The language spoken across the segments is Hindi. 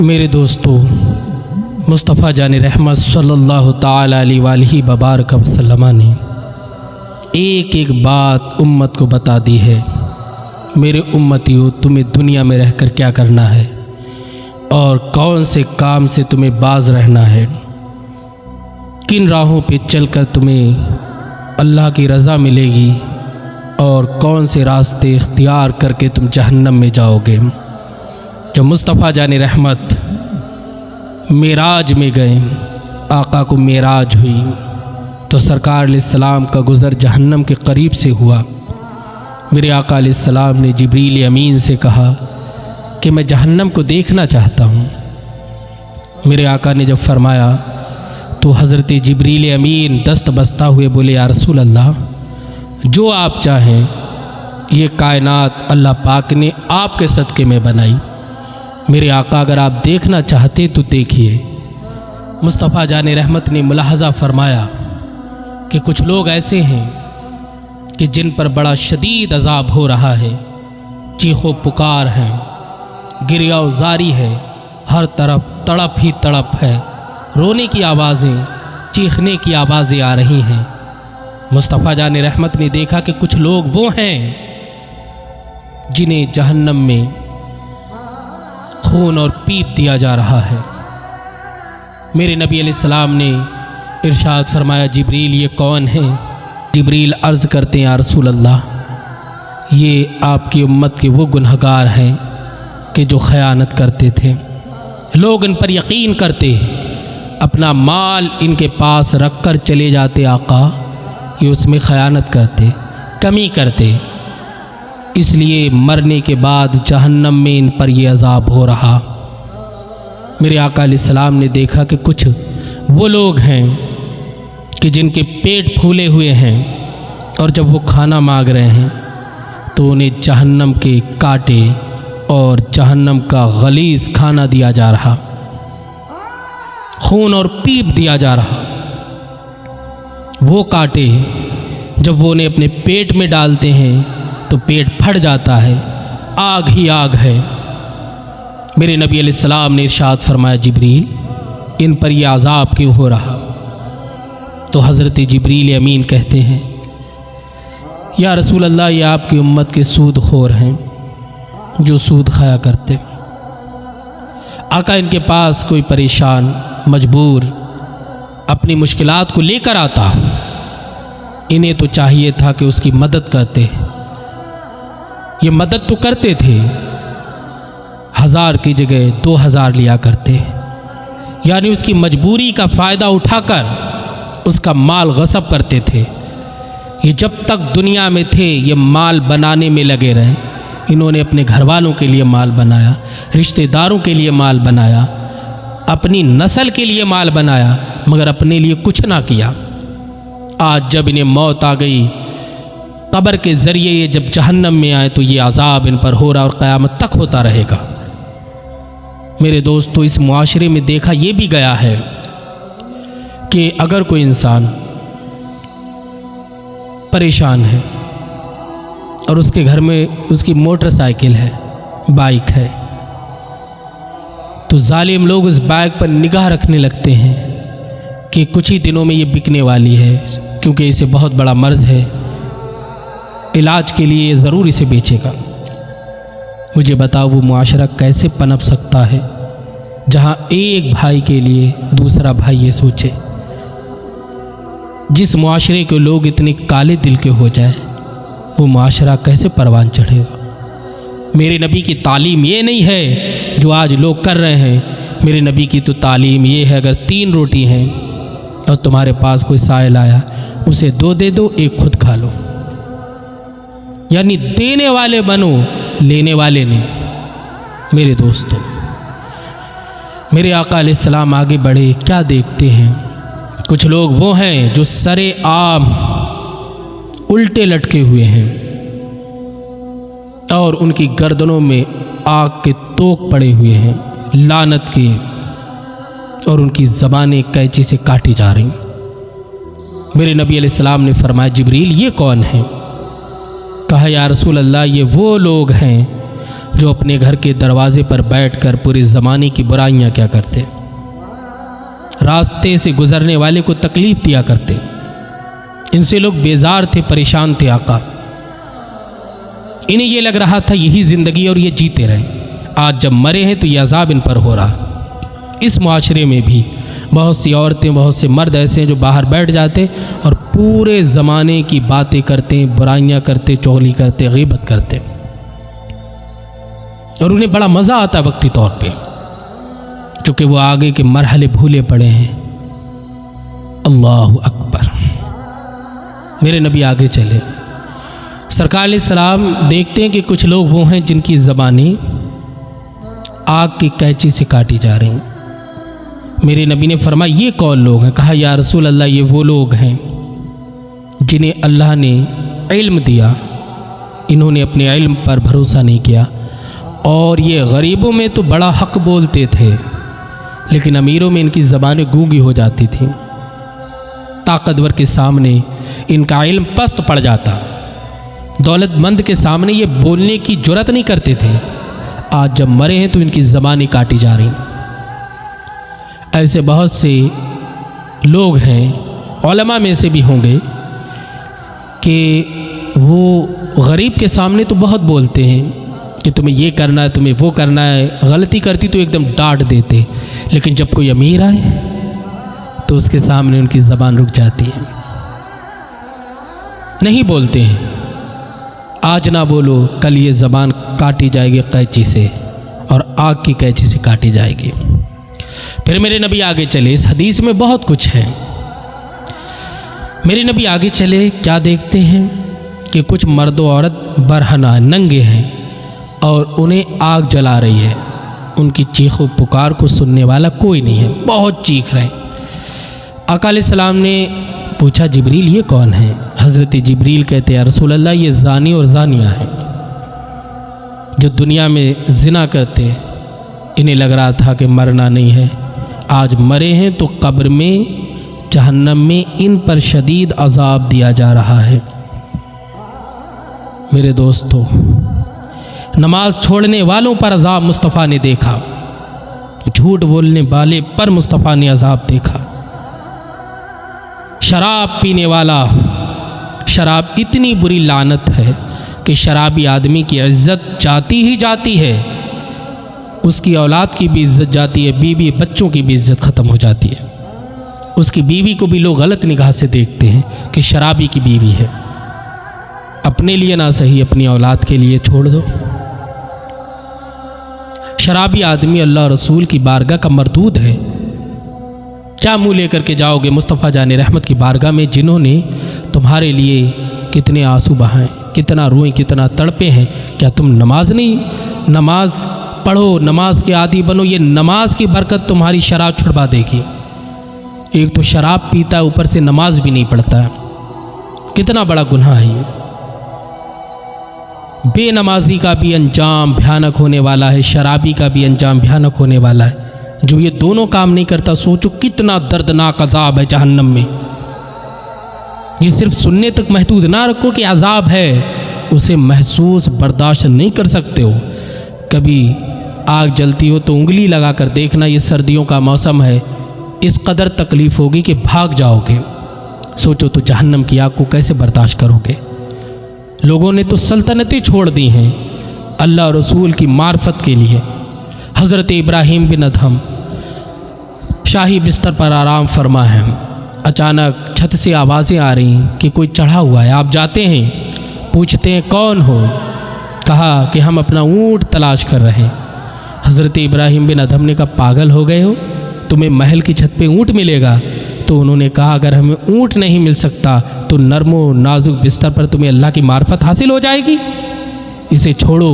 मेरे दोस्तों, मुस्तफ़ा जान रहमत सल्लल्लाहु ताला अलैहि वबारक वसल्लम ने एक एक बात उम्मत को बता दी है। मेरे उम्मतियों, तुम्हें दुनिया में रहकर क्या करना है और कौन से काम से तुम्हें बाज रहना है, किन राहों पे चलकर तुम्हें अल्लाह की रज़ा मिलेगी और कौन से रास्ते इख्तियार करके तुम जहन्नम में जाओगे। जब मुस्तफ़ा जान रहमत मेराज में गए, आका को मेराज हुई, तो सरकार अलैहिस्सलाम का गुज़र जहन्नम के करीब से हुआ। मेरे आका अलैहिस्सलाम ने जिब्रील अमीन से कहा कि मैं जहन्नम को देखना चाहता हूँ। मेरे आका ने जब फरमाया तो हज़रत जिब्रील अमीन दस्त बस्ता हुए बोले, या रसूल अल्लाह, जो आप चाहें, ये कायनात अल्लाह पाक ने आपके सदक़े में बनाई। मेरे आका अगर आप देखना चाहते तो देखिए। मुस्तफ़ा जान रहमत ने मुलाहज़ा फरमाया कि कुछ लोग ऐसे हैं कि जिन पर बड़ा शदीद अज़ाब हो रहा है, चीखो पुकार है, गिरिया जारी है, हर तरफ तड़प ही तड़प है, रोने की आवाज़ें, चीखने की आवाज़ें आ रही हैं। मुस्तफ़ा जान रहमत ने देखा कि कुछ लोग वो हैं जिन्हें जहन्नम में खून और पीप दिया जा रहा है। मेरे नबी अलैहिस्सलाम ने इरशाद फरमाया, जिब्रील ये कौन है? जिब्रील अर्ज़ करते हैं, या रसूल अल्लाह, ये आपकी उम्मत के वो गुनहगार हैं कि जो ख़यानत करते थे। लोग इन पर यकीन करते, अपना माल इनके पास रख कर चले जाते, आका ये उसमें ख़यानत करते, कमी करते, इसलिए मरने के बाद जहन्नम में इन पर यह अज़ाब हो रहा। मेरे आका अलैहिस्सलाम ने देखा कि कुछ वो लोग हैं कि जिनके पेट फूले हुए हैं और जब वो खाना मांग रहे हैं तो उन्हें जहन्नम के कांटे और जहन्नम का गलीज़ खाना दिया जा रहा, खून और पीप दिया जा रहा। वो कांटे जब वो उन्हें अपने पेट में डालते हैं तो पेट फट जाता है, आग ही आग है। मेरे नबी अलैहिस्सलाम ने इरशाद फरमाया, जिब्रील इन पर यह अज़ाब क्यों हो रहा? तो हज़रत जिब्रील अमीन कहते हैं, या रसूल अल्लाह, ये आपकी उम्मत के सूद खोर हैं जो सूद खाया करते। आका इनके पास कोई परेशान मजबूर अपनी मुश्किलात को लेकर आता, इन्हें तो चाहिए था कि उसकी मदद करते। ये मदद तो करते थे, 1000 की जगह 2000 लिया करते, यानी उसकी मजबूरी का फ़ायदा उठाकर उसका माल गसब करते थे। ये जब तक दुनिया में थे ये माल बनाने में लगे रहे। इन्होंने अपने घर वालों के लिए माल बनाया, रिश्तेदारों के लिए माल बनाया, अपनी नस्ल के लिए माल बनाया, मगर अपने लिए कुछ ना किया। आज जब इन्हें मौत आ गई, कब्र के ज़रिए ये जब जहन्नम में आए, तो ये अज़ाब इन पर हो रहा और क़यामत तक होता रहेगा। मेरे दोस्तों, इस मुआशरे में देखा ये भी गया है कि अगर कोई इंसान परेशान है और उसके घर में उसकी मोटरसाइकिल है, बाइक है, तो जालिम लोग उस बाइक पर निगाह रखने लगते हैं कि कुछ ही दिनों में ये बिकने वाली है, क्योंकि इसे बहुत बड़ा मर्ज़ है, इलाज के लिए ज़रूर इसे बेचेगा। मुझे बताओ वो मुआशरा कैसे पनप सकता है जहाँ एक भाई के लिए दूसरा भाई ये सोचे? जिस मुआशरे के लोग इतने काले दिल के हो जाए, वो मुआशरा कैसे परवान चढ़ेगा? मेरे नबी की तालीम ये नहीं है जो आज लोग कर रहे हैं। मेरे नबी की तो तालीम ये है, अगर 3 रोटी हैं और तुम्हारे पास कोई साइल आया, उसे 2 दे दो, 1 खुद खा लो, यानी देने वाले बनो, लेने वाले नहीं। मेरे दोस्तों, मेरे आका अलैहिस्सलाम आगे बढ़े, क्या देखते हैं? कुछ लोग वो हैं जो सरे आम उल्टे लटके हुए हैं और उनकी गर्दनों में आग के तोक पड़े हुए हैं, लानत के, और उनकी ज़बानें कैंची से काटी जा रही। मेरे नबी अलैहिस्सलाम ने फरमाया, जिब्रील ये कौन है? कहा, या रसूल अल्लाह, ये वो लोग हैं जो अपने घर के दरवाजे पर बैठकर पूरे ज़माने की बुराइयां क्या करते, रास्ते से गुजरने वाले को तकलीफ़ दिया करते। इनसे लोग बेजार थे, परेशान थे आका। इन्हें ये लग रहा था यही ज़िंदगी और ये जीते रहे। आज जब मरे हैं तो ये अजाब इन पर हो रहा। इस मुआशरे में भी बहुत सी औरतें, बहुत से मर्द ऐसे हैं जो बाहर बैठ जाते और पूरे ज़माने की बातें करते, बुराइयां करते, चुगली करते, गीबत करते, और उन्हें बड़ा मज़ा आता है वक्ती तौर पे, चूँकि वो आगे के मरहले भूले पड़े हैं। अल्लाहु अकबर। मेरे नबी आगे चले। सरकार अलैहिस्सलाम देखते हैं कि कुछ लोग वो हैं जिनकी ज़बानें आग की कैंची से काटी जा रही हैं। मेरे नबी ने फरमाया ये कौन लोग हैं? कहा या रसूल अल्लाह, ये वो लोग हैं जिन्हें अल्लाह ने इल्म दिया, इन्होंने अपने इल्म पर भरोसा नहीं किया, और ये गरीबों में तो बड़ा हक बोलते थे, लेकिन अमीरों में इनकी ज़बानें गूंगी हो जाती थी। ताकतवर के सामने इनका इल्म पस्त पड़ जाता, दौलतमंद के सामने ये बोलने की जुर्रत नहीं करते थे। आज जब मरे हैं तो इनकी ज़बानें काटी जा रही। ऐसे बहुत से लोग हैं, उलमा में से भी होंगे, कि वो गरीब के सामने तो बहुत बोलते हैं कि तुम्हें ये करना है, तुम्हें वो करना है, गलती करती तो एकदम डांट देते, लेकिन जब कोई अमीर आए तो उसके सामने उनकी ज़बान रुक जाती है, नहीं बोलते हैं। आज ना बोलो, कल ये ज़बान काटी जाएगी कैंची से, और आग की कैंची से काटी जाएगी। फिर मेरे नबी आगे चले। इस हदीस में बहुत कुछ है। मेरे नबी आगे चले, क्या देखते हैं कि कुछ मर्द औरत बरहना नंगे हैं और उन्हें आग जला रही है। उनकी चीखों पुकार को सुनने वाला कोई नहीं है, बहुत चीख रहे हैं। आका अलैहिस्सलाम ने पूछा जिब्रील ये कौन है? हज़रत जिब्रील कहते हैं रसूल अल्लाह, ये ज़ानी और ज़ानिया हैं जो दुनिया में ज़िना करते। इन्हें लग रहा था कि मरना नहीं है, आज मरे हैं तो कब्र में, जहन्नम में इन पर शदीद अजाब दिया जा रहा है। मेरे दोस्तों, नमाज छोड़ने वालों पर अजाब मुस्तफ़ा ने देखा, झूठ बोलने वाले पर मुस्तफ़ा ने अजाब देखा। शराब पीने वाला, शराब इतनी बुरी लानत है कि शराबी आदमी की इज्जत जाती ही जाती है, उसकी औलाद की भी इज्जत जाती है, बीवी बच्चों की भी इज्जत ख़त्म हो जाती है। उसकी बीवी को भी लोग गलत निगाह से देखते हैं कि शराबी की बीवी है। अपने लिए ना सही, अपनी औलाद के लिए छोड़ दो। शराबी आदमी अल्लाह रसूल की बारगाह का मरदूद है। क्या मुँह लेकर के जाओगे मुस्तफ़ा जाने रहमत की बारगाह में, जिन्होंने तुम्हारे लिए कितने आंसू बहाएं, कितना रोएं, कितना तड़पे हैं? क्या तुम नमाज नहीं, नमाज पढ़ो, नमाज के आदी बनो? ये नमाज की बरकत तुम्हारी शराब छुड़वा देगी। एक तो शराब पीता है, ऊपर से नमाज भी नहीं पढ़ता, कितना बड़ा गुनाह है ये। बेनमाजी का भी अंजाम भयानक होने वाला है, शराबी का भी अंजाम भयानक होने वाला है। जो ये दोनों काम नहीं करता, सोचो कितना दर्दनाक अजाब है जहन्नम में। ये सिर्फ सुनने तक महदूद ना रखो कि अजाब है, उसे महसूस बर्दाश्त नहीं कर सकते हो। कभी आग जलती हो तो उंगली लगा कर देखना, ये सर्दियों का मौसम है, इस कदर तकलीफ़ होगी कि भाग जाओगे। सोचो तो जहन्नम की आग को कैसे बर्दाश्त करोगे। लोगों ने तो सल्तनतें छोड़ दी हैं अल्लाह रसूल की मार्फत के लिए। हज़रत इब्राहीम बिन अदहम शाही बिस्तर पर आराम फरमा है, अचानक छत से आवाज़ें आ रही कि कोई चढ़ा हुआ है। आप जाते हैं, पूछते हैं कौन हो? कहा कि हम अपना ऊँट तलाश कर रहे हैं। हज़रत इब्राहीम बिन अदहम ने कहा पागल हो गए हो, तुम्हें महल की छत पे ऊँट मिलेगा? तो उन्होंने कहा अगर हमें ऊँट नहीं मिल सकता तो नरमो नाजुक बिस्तर पर तुम्हें अल्लाह की मार्फत हासिल हो जाएगी। इसे छोड़ो,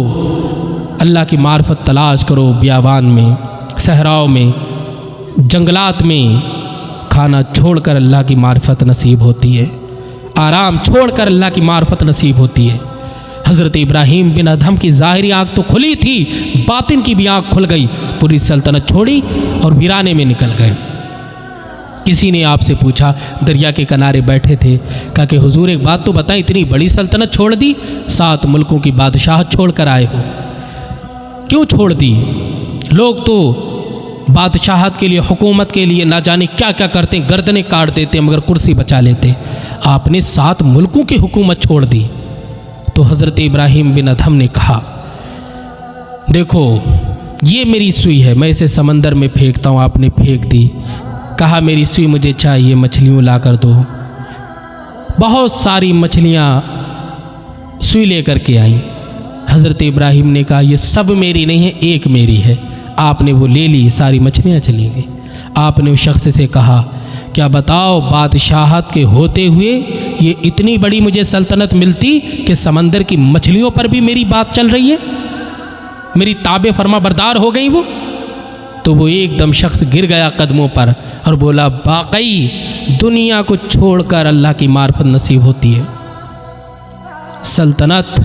अल्लाह की मार्फत तलाश करो। बियाबान में, सहराओं में, जंगलात में खाना छोड़कर अल्लाह की मार्फत नसीब होती है, आराम छोड़कर अल्लाह की मार्फत नसीब होती है। हज़रत इब्राहीम बिन अदहम की ज़ाहिरी आँख तो खुली थी, बातिन की भी आँख खुल गई। पूरी सल्तनत छोड़ी और वीराने में निकल गए। किसी ने आपसे पूछा, दरिया के किनारे बैठे थे, कहा कि हुजूर एक बात तो बताएं, इतनी बड़ी सल्तनत छोड़ दी, 7 मुल्कों की बादशाहत छोड़ कर आए हो, क्यों छोड़ दी? लोग तो बादशाहत के लिए, हुकूमत के लिए ना जाने क्या क्या करते, गर्दनें काट देते मगर कुर्सी बचा लेते। आपने 7 मुल्कों की हुकूमत छोड़ दी। तो हज़रत इब्राहीम बिन अदहम ने कहा, देखो ये मेरी सुई है, मैं इसे समंदर में फेंकता हूँ। आपने फेंक दी। कहा मेरी सुई मुझे चाहिए, मछलियों ला कर दो। बहुत सारी मछलियाँ सुई लेकर के आईं। हज़रत इब्राहीम ने कहा ये सब मेरी नहीं है, एक मेरी है। आपने वो ले ली, सारी मछलियाँ चली गई। आपने उस शख्स से कहा, क्या बताओ बादशाहत के होते हुए ये इतनी बड़ी मुझे सल्तनत मिलती कि समंदर की मछलियों पर भी मेरी बात चल रही है, मेरी ताबे फरमा बरदार हो गई वो। तो वो एकदम शख्स गिर गया कदमों पर और बोला, वाकई दुनिया को छोड़कर अल्लाह की मार्फत नसीब होती है। सल्तनत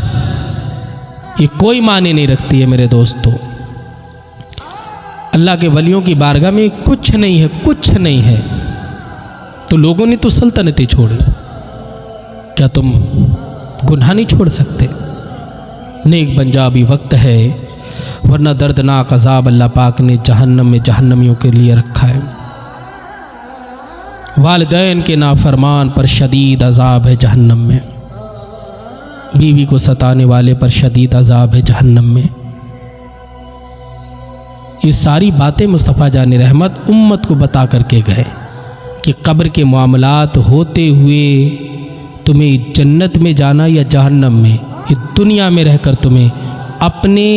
ये कोई माने नहीं रखती है मेरे दोस्तों। अल्लाह के वलियों की बारगाह में कुछ नहीं है, कुछ नहीं है। तो लोगों ने तो सल्तनतें छोड़ी, क्या तुम गुनाह नहीं छोड़ सकते? नेक बन जा, अभी वक्त है, वरना दर्दनाक अजाब अल्लाह पाक ने जहन्नम में जहन्नमियों के लिए रखा है। वालिदैन के नाफरमान पर शदीद अजाब है जहन्नम में। बीवी को सताने वाले पर शदीद अजाब है जहन्नम में। ये सारी बातें मुस्तफ़ा जान रहमत उम्मत को बता करके गए कि कब्र के मामलात होते हुए तुम्हें जन्नत में जाना या जहन्नम में, ये दुनिया में रहकर तुम्हें अपने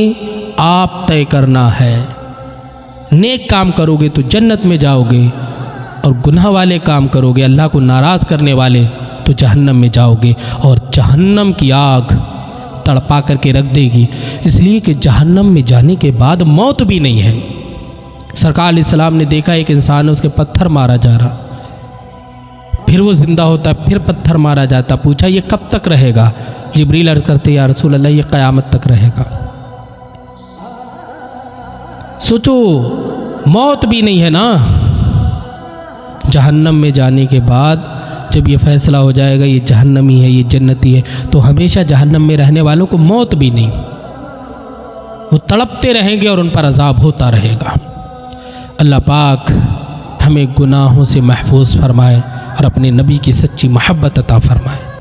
आप तय करना है। नेक काम करोगे तो जन्नत में जाओगे, और गुनाह वाले काम करोगे, अल्लाह को नाराज़ करने वाले, तो जहन्नम में जाओगे। और जहन्नम की आग तड़पा करके रख देगी, इसलिए कि जहन्नम में जाने के बाद मौत भी नहीं है। सरकार अलैहिस्सलाम ने देखा एक इंसान, उसके पत्थर मारा जा रहा, फिर वो ज़िंदा होता, फिर पत्थर मारा जाता। पूछा ये कब तक रहेगा? जिब्रील अर्ज़ करते या रसूल अल्लाह ये क़यामत तक रहेगा। सोचो मौत भी नहीं है ना। जहन्नम में जाने के बाद जब ये फैसला हो जाएगा ये जहन्नमी है, ये जन्नती है, तो हमेशा जहन्नम में रहने वालों को मौत भी नहीं, वो तड़पते रहेंगे और उन पर अजाब होता रहेगा। अल्लाह पाक हमें गुनाहों से महफूज फरमाए और अपने नबी की सच्ची मोहब्बत अता फरमाए।